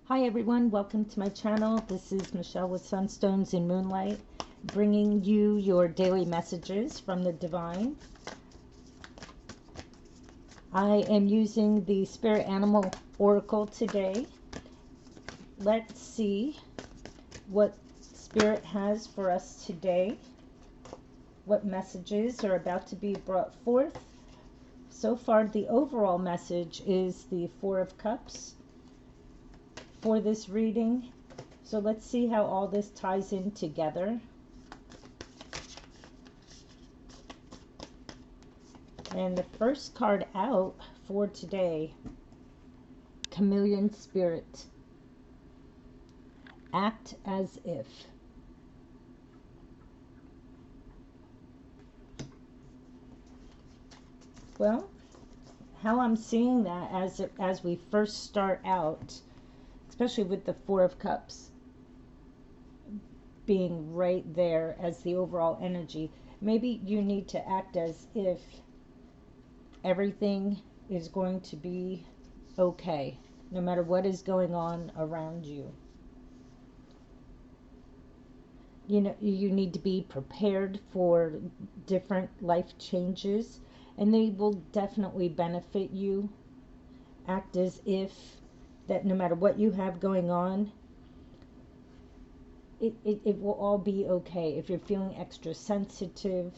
Hi everyone, welcome to my channel. This is Michelle with Sunstones in Moonlight, bringing you your daily messages from the Divine. I am using the Spirit Animal Oracle today. Let's see what Spirit has for us today, what messages are about to be brought forth. So far, the overall message is the Four of Cups for this reading. So let's see how all this ties in together. And the first card out for today, Chameleon Spirit. Act as if. Well, how I'm seeing that as we first start out, especially with the Four of Cups being right there as the overall energy, maybe you need to act as if everything is going to be okay, no matter what is going on around you. You know, you need to be prepared for different life changes, and they will definitely benefit you. Act as if that no matter what you have going on, it will all be okay. If you're feeling extra sensitive,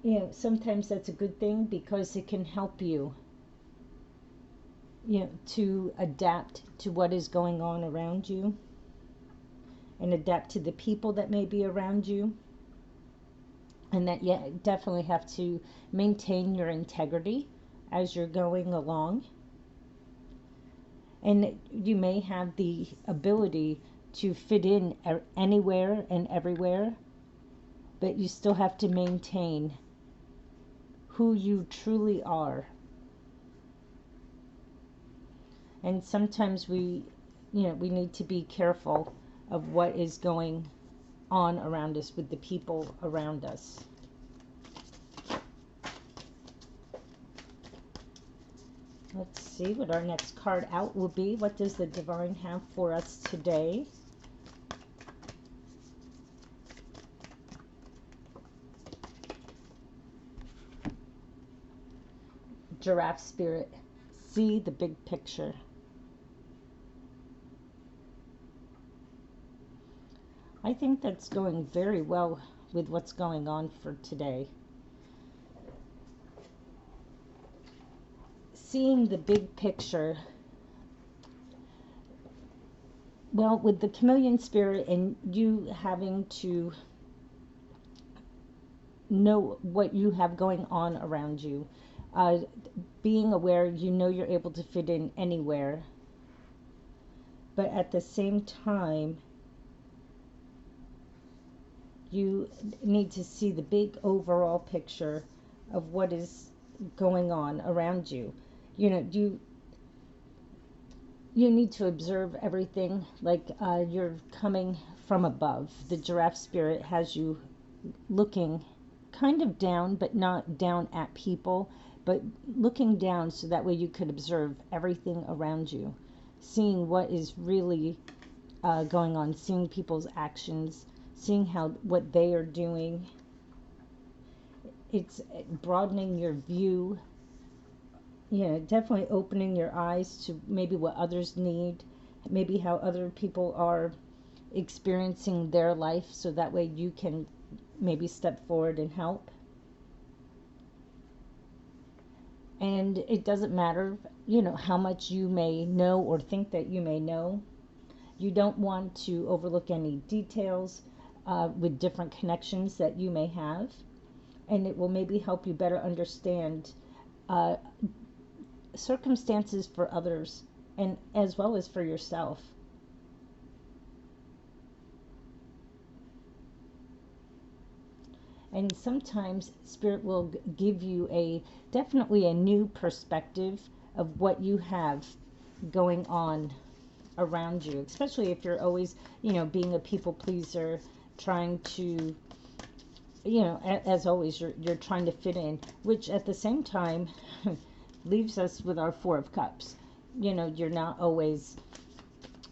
you know, sometimes that's a good thing because it can help you, you know, to adapt to what is going on around you and adapt to the people that may be around you. And that you definitely have to maintain your integrity as you're going along. And you may have the ability to fit in anywhere and everywhere, but you still have to maintain who you truly are. And sometimes we need to be careful of what is going on around us with the people around us. Let's see what our next card out will be. What does the Divine have for us today? Giraffe Spirit. See the big picture. I think that's going very well with what's going on for today. Seeing the big picture. Well, with the Chameleon Spirit and you having to know what you have going on around you, being aware, you know, you're able to fit in anywhere, but at the same time, you need to see the big overall picture of what is going on around you. You know, you need to observe everything like you're coming from above. The Giraffe Spirit has you looking kind of down, but not down at people, but looking down so that way you could observe everything around you, seeing what is really going on, seeing people's actions, seeing what they are doing. It's broadening your view, you know, definitely opening your eyes to maybe what others need, maybe how other people are experiencing their life, so that way you can maybe step forward and help. And it doesn't matter, you know, how much you may know or think that you may know. You don't want to overlook any details with different connections that you may have. And it will maybe help you better understand circumstances for others and as well as for yourself. And sometimes Spirit will give you definitely a new perspective of what you have going on around you, especially if you're always, you know, being a people pleaser, trying to, you know, as always, you're trying to fit in, which at the same time leaves us with our Four of Cups. you know, you're not always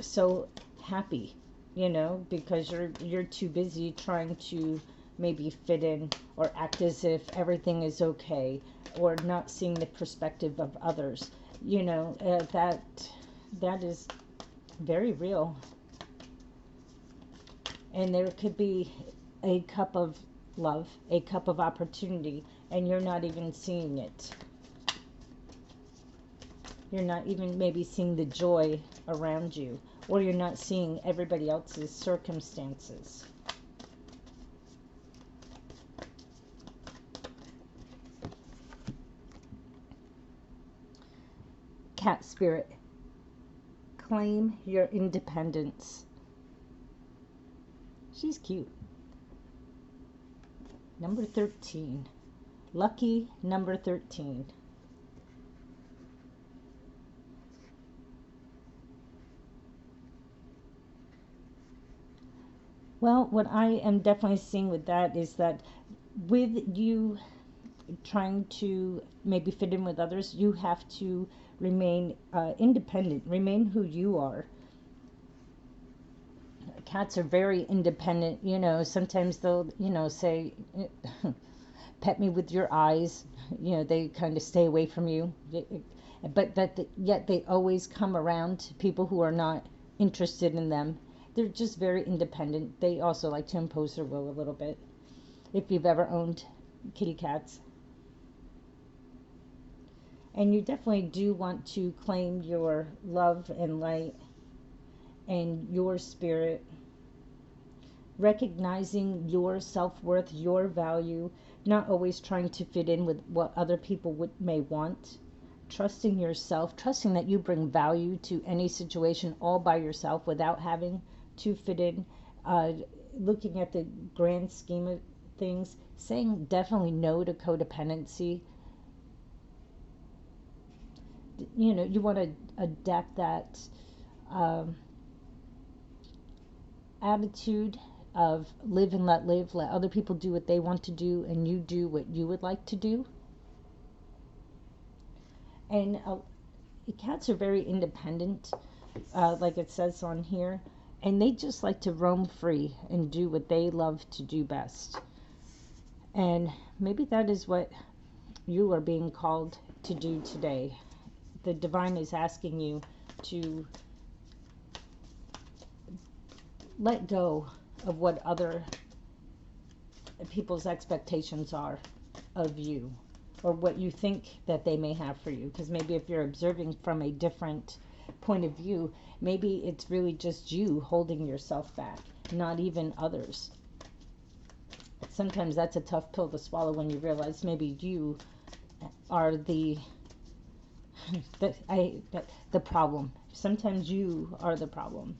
so happy, you know, because you're too busy trying to maybe fit in or act as if everything is okay, or not seeing the perspective of others. You know, that is very real. And there could be a cup of love, a cup of opportunity, and you're not even seeing it. You're not even maybe seeing the joy around you, or you're not seeing everybody else's circumstances. Cat spirit, claim your independence. She's cute. Number 13. Lucky number 13. Well, what I am definitely seeing with that is that with you trying to maybe fit in with others, you have to remain independent, remain who you are. Cats are very independent, you know, sometimes they'll, you know, say, pet me with your eyes, you know, they kind of stay away from you. But yet they always come around to people who are not interested in them. They're just very independent. They also like to impose their will a little bit. If you've ever owned kitty cats. And you definitely do want to claim your love and light and your spirit, recognizing your self-worth, your value, not always trying to fit in with what other people may want, trusting yourself, trusting that you bring value to any situation all by yourself without having to fit in, looking at the grand scheme of things, saying definitely no to codependency. You know, you want to adapt that attitude of live and let live, let other people do what they want to do, and you do what you would like to do. And cats are very independent, like it says on here, and they just like to roam free and do what they love to do best. And maybe that is what you are being called to do today. The divine is asking you to let go of what other people's expectations are of you, or what you think that they may have for you. Because maybe if you're observing from a different point of view, maybe it's really just you holding yourself back, not even others. Sometimes that's a tough pill to swallow when you realize maybe you are the problem. Sometimes you are the problem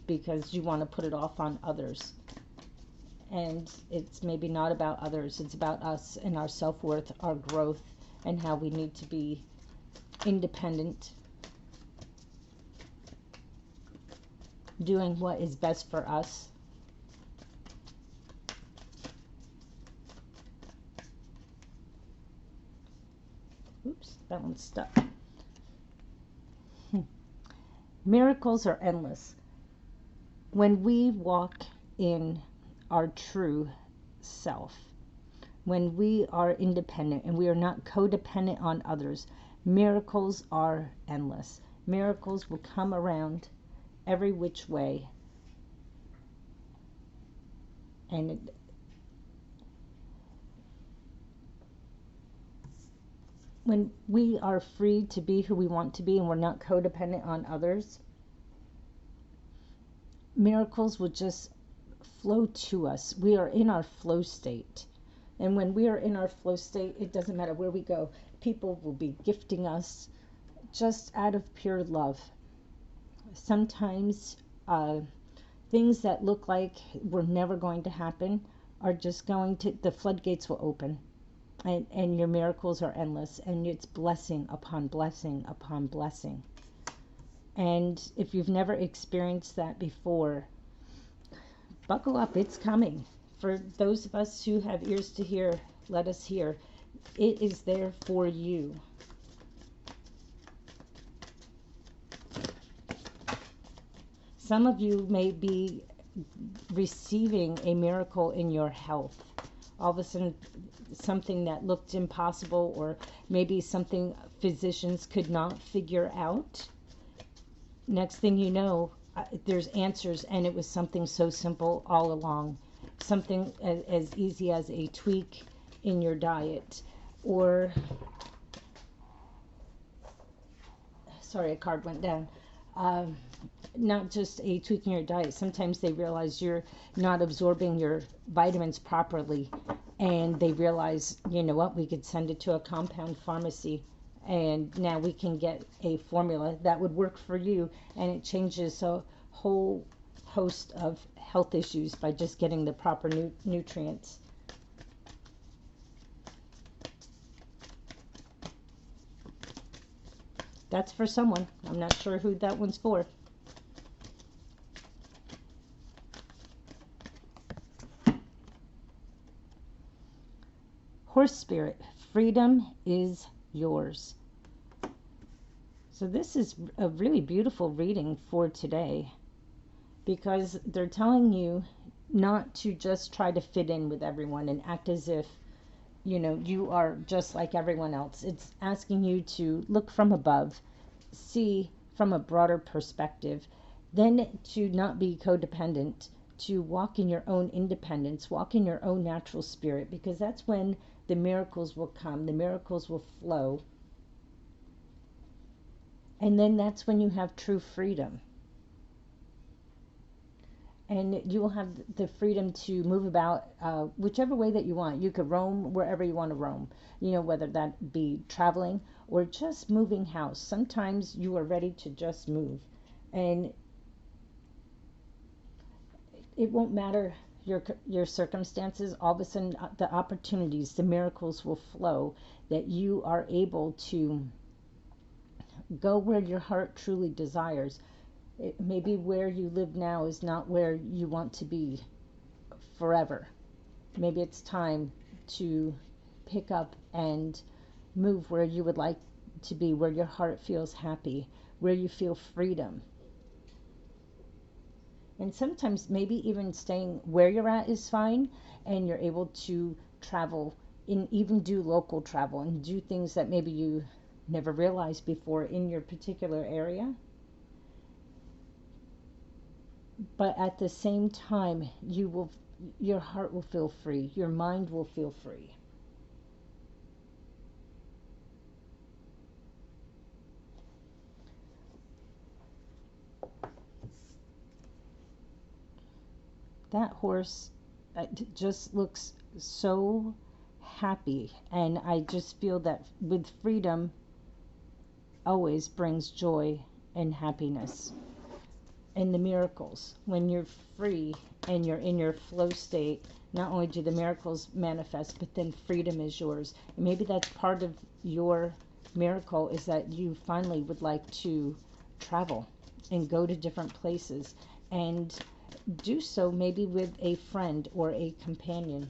because you want to put it off on others. And it's maybe not about others, it's about us and our self-worth, our growth, and how we need to be independent, doing what is best for us. Oops, that one's stuck. Miracles are endless. When we walk in our true self, when we are independent and we are not codependent on others, miracles are endless. Miracles will come around every which way. And when we are free to be who we want to be and we're not codependent on others, miracles will just flow to us. We are in our flow state. And when we are in our flow state, it doesn't matter where we go. People will be gifting us just out of pure love. Sometimes things that look like were never going to happen are just going to, the floodgates will open. And your miracles are endless. And it's blessing upon blessing upon blessing. And if you've never experienced that before, buckle up, it's coming. For those of us who have ears to hear, let us hear. It is there for you. Some of you may be receiving a miracle in your health. All of a sudden, something that looked impossible, or maybe something physicians could not figure out. Next thing you know, there's answers, and it was something so simple all along. Something as easy as a tweak in your diet, or, sorry, a card went down. Not just a tweak in your diet. Sometimes they realize you're not absorbing your vitamins properly, and they realize, you know what, we could send it to a compound pharmacy, and now we can get a formula that would work for you, and it changes a whole host of health issues by just getting the proper nutrients. That's for someone. I'm not sure who that one's for. Horse spirit, freedom is yours. So this is a really beautiful reading for today, because they're telling you not to just try to fit in with everyone and act as if, you know, you are just like everyone else. It's asking you to look from above, see from a broader perspective, then to not be codependent, to walk in your own independence, walk in your own natural spirit, because that's when the miracles will come, the miracles will flow. And then that's when you have true freedom. And you will have the freedom to move about whichever way that you want. You could roam wherever you want to roam, you know, whether that be traveling or just moving house. Sometimes you are ready to just move, and it won't matter your circumstances. All of a sudden, the opportunities, the miracles will flow, that you are able to go where your heart truly desires. Maybe where you live now is not where you want to be forever. Maybe it's time to pick up and move where you would like to be, where your heart feels happy, where you feel freedom. And sometimes maybe even staying where you're at is fine, and you're able to travel, and even do local travel and do things that maybe you never realized before in your particular area. But at the same time, your heart will feel free, your mind will feel free. That horse just looks so happy, and I just feel that with freedom always brings joy and happiness. And the miracles, when you're free and you're in your flow state, not only do the miracles manifest, but then freedom is yours. And maybe that's part of your miracle, is that you finally would like to travel and go to different places, and do so maybe with a friend or a companion.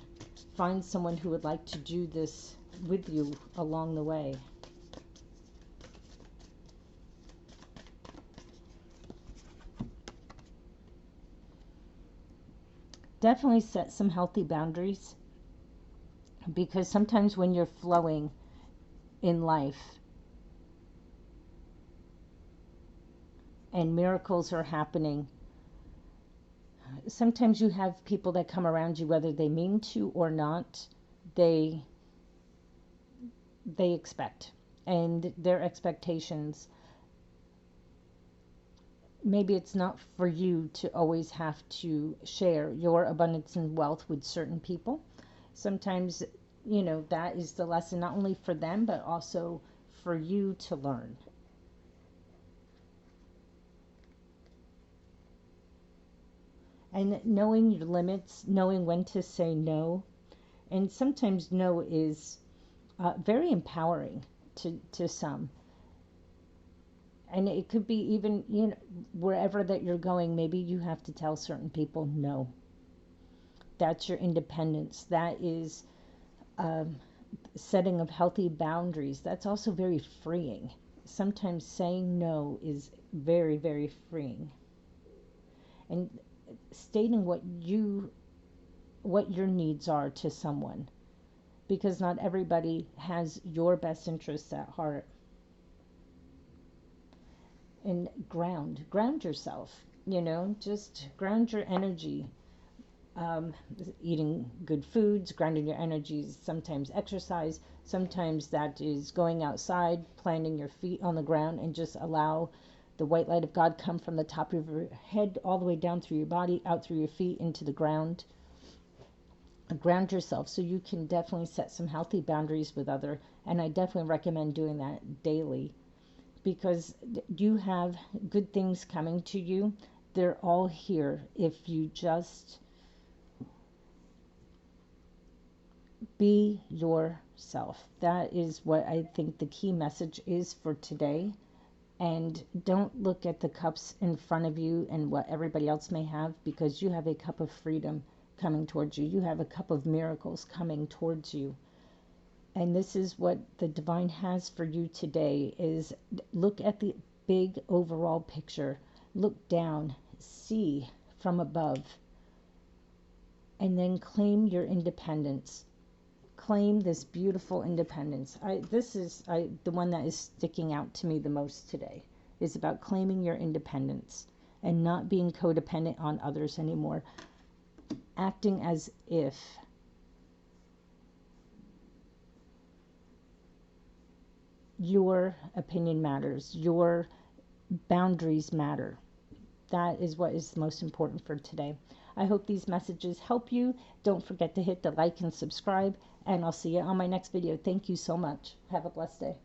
Find someone who would like to do this with you along the way. Definitely set some healthy boundaries, because sometimes when you're flowing in life and miracles are happening, sometimes you have people that come around you, whether they mean to or not, they expect, and their expectations, maybe it's not for you to always have to share your abundance and wealth with certain people. Sometimes, you know, that is the lesson, not only for them, but also for you to learn. And knowing your limits, knowing when to say no. And sometimes no is very empowering to some. And it could be even, you know, wherever that you're going, maybe you have to tell certain people no. That's your independence. That is setting of healthy boundaries. That's also very freeing. Sometimes saying no is very, very freeing. and stating what your needs are to someone, because not everybody has your best interests at heart. And ground yourself, just ground your energy. um, Eating good foods, grounding your energies, sometimes exercise, sometimes that is going outside, planting your feet on the ground, and just allow the white light of God come from the top of your head all the way down through your body, out through your feet into the ground. Ground yourself so you can definitely set some healthy boundaries with other, and I definitely recommend doing that daily, because you have good things coming to you. They're all here if you just be yourself. That is what I think the key message is for today. And don't look at the cups in front of you and what everybody else may have, because you have a cup of freedom coming towards you. You have a cup of miracles coming towards you. And this is what the divine has for you today, is look at the big overall picture. Look down, see from above, and then claim your independence. Claim this beautiful independence. This is the one that is sticking out to me the most today, is about claiming your independence and not being codependent on others anymore. Acting as if your opinion matters, your boundaries matter. That is what is most important for today. I hope these messages help you. Don't forget to hit the like and subscribe, and I'll see you on my next video. Thank you so much. Have a blessed day.